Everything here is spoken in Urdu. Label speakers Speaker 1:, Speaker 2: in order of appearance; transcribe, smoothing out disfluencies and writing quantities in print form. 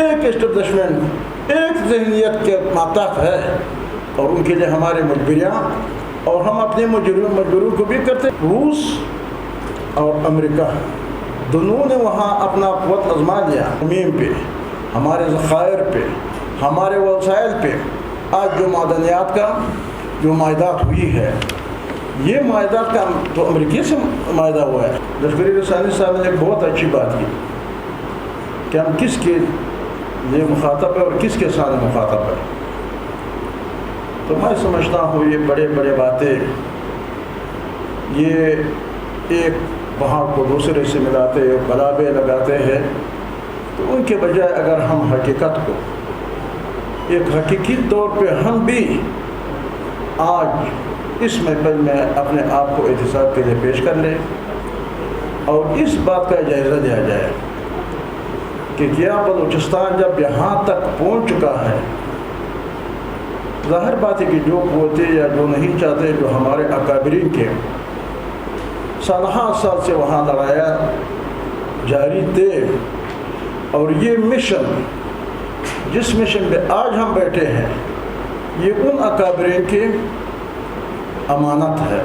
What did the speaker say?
Speaker 1: ایک اسٹیبلشمنٹ، ایک ذہنیت کے ماتحت ہے، اور ان کے لیے ہمارے مجبوریاں، اور ہم اپنے مجبوروں کو بھی کرتے۔ روس اور امریکہ دونوں نے وہاں اپنا قوت آزما لیا، زمین پہ، ہمارے ذخائر پہ، ہمارے وسائل پہ۔ آج جو معدنیات کا جو معاہدات ہوئی ہے، یہ معاہدات کا تو امریکہ سے معاہدہ ہوا ہے۔ لشکری رسانی صاحب نے ایک بہت اچھی بات کی کہ ہم کس کے لیے مخاطب ہے اور کس کے ساتھ مخاطب ہے۔ تو میں سمجھتا ہوں یہ بڑے بڑے باتیں، یہ ایک پہاڑ کو دوسرے سے ملاتے، بلابے لگاتے ہیں، تو ان کے بجائے اگر ہم حقیقت کو ایک حقیقی طور پہ ہم بھی آج اس محفل میں اپنے آپ کو احتساب کے لیے پیش کر لیں اور اس بات کا جائزہ لیا جائے کہ کیا بلوچستان جب یہاں تک پہنچ چکا ہے، ظاہر بات ہے کہ جو قوتیں یا جو نہیں چاہتے، جو ہمارے اکابرین کے سالہ سال سے وہاں لڑایا جاری تھے، اور یہ مشن، جس مشن پہ آج ہم بیٹھے ہیں، یہ ان اکابرین کی امانت ہے۔